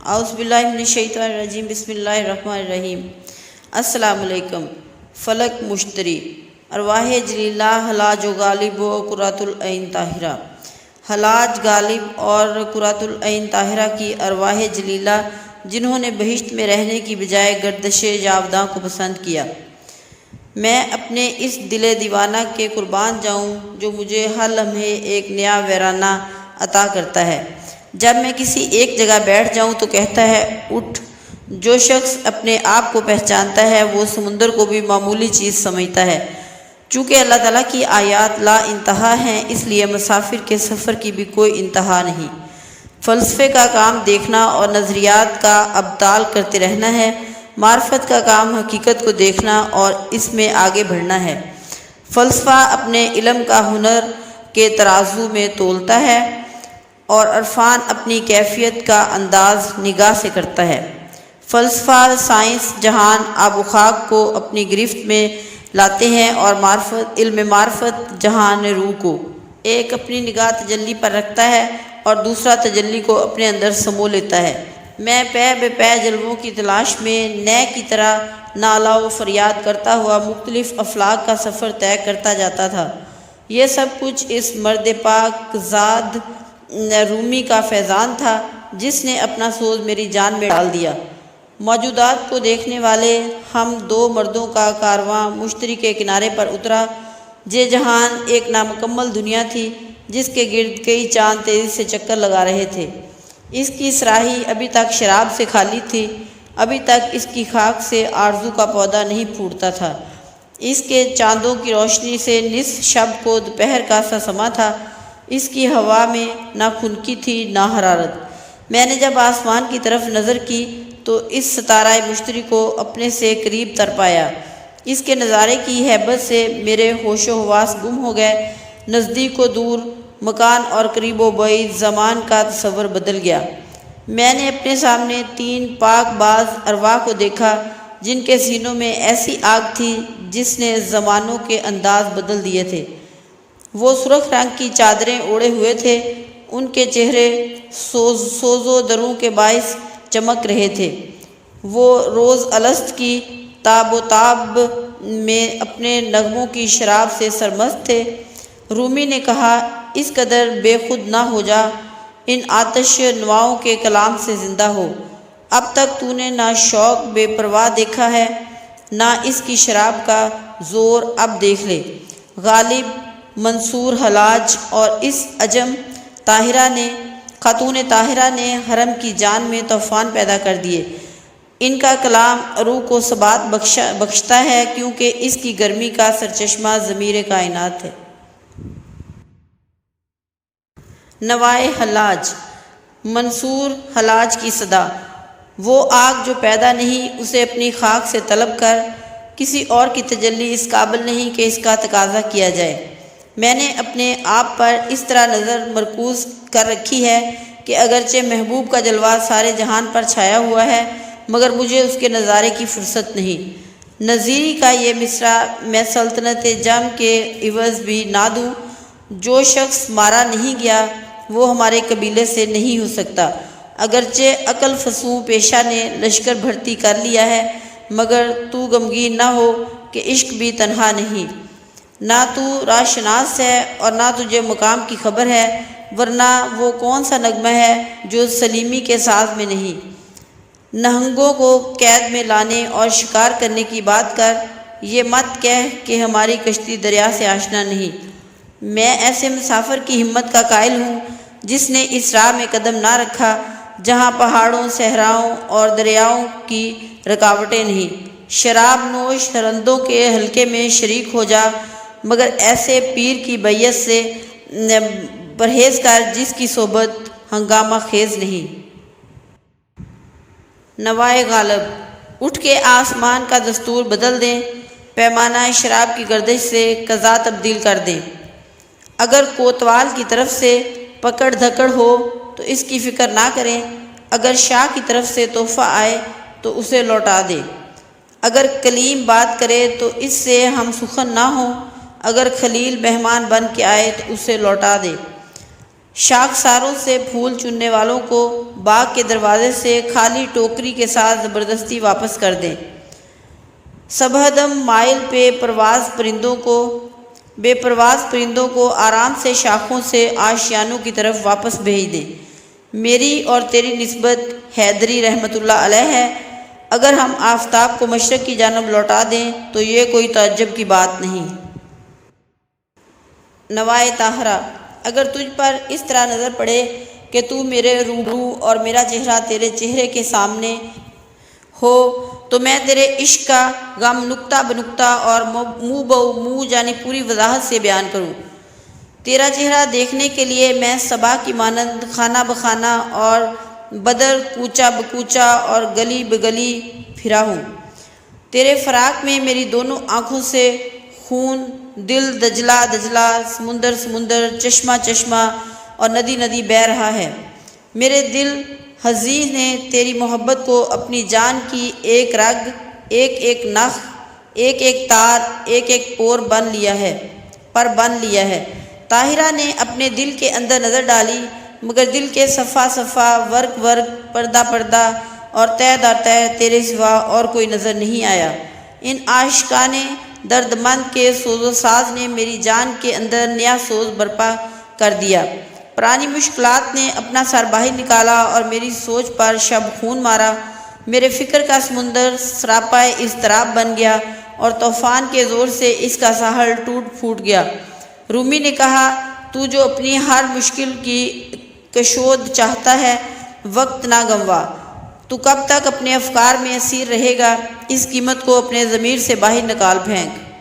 اعوذ باللہ من الشیطان الرجیم، بسم اللہ الرحمن الرحیم۔ السلام علیکم۔ فلک مشتری، ارواح جلیلہ حلاج و غالب و قرۃ العین طاہرہ۔ حلاج، غالب اور قرۃ العین طاہرہ کی ارواح جلیلہ جنہوں نے بہشت میں رہنے کی بجائے گردش جاوداں کو پسند کیا، میں اپنے اس دل دیوانہ کے قربان جاؤں جو مجھے ہر لمحے ایک نیا ویرانہ عطا کرتا ہے۔ جب میں کسی ایک جگہ بیٹھ جاؤں تو کہتا ہے اٹھ۔ جو شخص اپنے آپ کو پہچانتا ہے وہ سمندر کو بھی معمولی چیز سمجھتا ہے۔ چونکہ اللہ تعالیٰ کی آیات لا انتہا ہیں، اس لیے مسافر کے سفر کی بھی کوئی انتہا نہیں۔ فلسفے کا کام دیکھنا اور نظریات کا ابطال کرتے رہنا ہے، معرفت کا کام حقیقت کو دیکھنا اور اس میں آگے بڑھنا ہے۔ فلسفہ اپنے علم کا ہنر کے ترازو میں تولتا ہے اور عرفان اپنی کیفیت کا انداز نگاہ سے کرتا ہے۔ فلسفہ سائنس جہان آب و خاک کو اپنی گرفت میں لاتے ہیں اور علم معرفت جہان روح کو ایک اپنی نگاہ تجلی پر رکھتا ہے اور دوسرا تجلی کو اپنے اندر سمو لیتا ہے۔ میں پے بے پے جلووں کی تلاش میں نئے کی طرح نالہ و فریاد کرتا ہوا مختلف افلاک کا سفر طے کرتا جاتا تھا۔ یہ سب کچھ اس مرد پاک زاد رومی کا فیضان تھا جس نے اپنا سوز میری جان میں ڈال دیا۔ موجودات کو دیکھنے والے ہم دو مردوں کا کارواں مشتری کے کنارے پر اترا۔ یہ جہان ایک نامکمل دنیا تھی جس کے گرد کئی چاند تیزی سے چکر لگا رہے تھے۔ اس کی صراحی ابھی تک شراب سے خالی تھی، ابھی تک اس کی خاک سے آرزو کا پودا نہیں پھوٹتا تھا۔ اس کے چاندوں کی روشنی سے نصف شب کو دوپہر کا سا سما تھا۔ اس کی ہوا میں نہ خنکی تھی نہ حرارت۔ میں نے جب آسمان کی طرف نظر کی تو اس ستارہ مشتری کو اپنے سے قریب تر پایا۔ اس کے نظارے کی ہیبت سے میرے ہوش و حواس گم ہو گئے۔ نزدیک و دور، مکان اور قریب و بعید، زمان کا تصور بدل گیا۔ میں نے اپنے سامنے تین پاک باز ارواح کو دیکھا جن کے سینوں میں ایسی آگ تھی جس نے زمانوں کے انداز بدل دیے تھے۔ وہ سرخ رنگ کی چادریں اوڑھے ہوئے تھے، ان کے چہرے سوز و دروں کے باعث چمک رہے تھے۔ وہ روز الست کی تاب و تاب میں اپنے نغموں کی شراب سے سرمست تھے۔ رومی نے کہا اس قدر بے خود نہ ہو جا، ان آتش نواؤں کے کلام سے زندہ ہو۔ اب تک تو نے نہ شوق بے پرواہ دیکھا ہے نہ اس کی شراب کا زور، اب دیکھ لے۔ غالب، منصور، حلاج اور اس عجم خاتون طاہرہ نے حرم کی جان میں طوفان پیدا کر دیے۔ ان کا کلام روح کو ثبات بخشتا ہے کیونکہ اس کی گرمی کا سرچشمہ ضمیر کائنات ہے۔ نوائے حلاج، منصور حلاج کی صدا۔ وہ آگ جو پیدا نہیں، اسے اپنی خاک سے طلب کر، کسی اور کی تجلی اس قابل نہیں کہ اس کا تقاضا کیا جائے۔ میں نے اپنے آپ پر اس طرح نظر مرکوز کر رکھی ہے کہ اگرچہ محبوب کا جلوہ سارے جہان پر چھایا ہوا ہے مگر مجھے اس کے نظارے کی فرصت نہیں۔ نظیری کا یہ مصرع میں سلطنت جم کے عوض بھی نہ دوں۔ جو شخص مارا نہیں گیا وہ ہمارے قبیلے سے نہیں ہو سکتا۔ اگرچہ عقل فصوح پیشہ نے لشکر بھرتی کر لیا ہے مگر تو غمگین نہ ہو کہ عشق بھی تنہا نہیں۔ نہ تو راہ شناس ہے اور نہ تجھے مقام کی خبر ہے، ورنہ وہ کون سا نغمہ ہے جو سلیمی کے ساز میں نہیں۔ نہنگوں کو قید میں لانے اور شکار کرنے کی بات کر، یہ مت کہہ کہ ہماری کشتی دریا سے آشنا نہیں۔ میں ایسے مسافر کی ہمت کا قائل ہوں جس نے اس راہ میں قدم نہ رکھا جہاں پہاڑوں، صحراؤں اور دریاؤں کی رکاوٹیں نہیں۔ شراب نوش رندوں کے حلقے میں شریک ہو جا مگر ایسے پیر کی بیعت سے پرہیز کر جس کی صحبت ہنگامہ خیز نہیں۔ نوائے غالب، اٹھ کے آسمان کا دستور بدل دیں، پیمانہ شراب کی گردش سے قضا تبدیل کر دیں۔ اگر کوتوال کی طرف سے پکڑ دھکڑ ہو تو اس کی فکر نہ کریں، اگر شاہ کی طرف سے تحفہ آئے تو اسے لوٹا دیں۔ اگر کلیم بات کرے تو اس سے ہم سخن نہ ہوں، اگر خلیل مہمان بن کے آئے تو اسے لوٹا دے۔ شاخساروں سے پھول چننے والوں کو باغ کے دروازے سے خالی ٹوکری کے ساتھ زبردستی واپس کر دیں۔ صبحدم مائل بے پرواز پرندوں کو آرام سے شاخوں سے آشیانوں کی طرف واپس بھیج دیں۔ میری اور تیری نسبت حیدری رحمۃ اللہ علیہ ہے۔ اگر ہم آفتاب کو مشرق کی جانب لوٹا دیں تو یہ کوئی تعجب کی بات نہیں۔ نوائے طاہرہ، اگر تجھ پر اس طرح نظر پڑے کہ تو میرے روبرو اور میرا چہرہ تیرے چہرے کے سامنے ہو تو میں تیرے عشق کا غم نکتہ بنکتہ اور منہ بہ منہ یعنی پوری وضاحت سے بیان کروں۔ تیرا چہرہ دیکھنے کے لیے میں صبا کی مانند خانہ بخانہ اور بدر کوچہ بکوچہ اور گلی بگلی پھرا ہوں۔ تیرے فراق میں میری دونوں آنکھوں سے خون، دل دجلہ دجلہ، سمندر سمندر، چشمہ چشمہ اور ندی ندی بہہ رہا ہے۔ میرے دل حزین نے تیری محبت کو اپنی جان کی ایک رگ، ایک ایک نخ، ایک ایک تار، ایک ایک پور بن لیا ہے۔ طاہرہ نے اپنے دل کے اندر نظر ڈالی، مگر دل کے صفحہ صفحہ، ورق ورق، پردہ پردہ اور تہہ در تہہ تیرے سوا اور کوئی نظر نہیں آیا۔ ان عاشقانے درد مند کے سوز و ساز نے میری جان کے اندر نیا سوز برپا کر دیا۔ پرانی مشکلات نے اپنا سر باہر نکالا اور میری سوچ پر شب خون مارا۔ میرے فکر کا سمندر سراپائے اضطراب بن گیا اور طوفان کے زور سے اس کا ساحل ٹوٹ پھوٹ گیا۔ رومی نے کہا، تو جو اپنی ہر مشکل کی کشود چاہتا ہے، وقت نہ گنوا۔ تو کب تک اپنے افکار میں اسیر رہے گا؟ اس قیمت کو اپنے ضمیر سے باہر نکال پھینک۔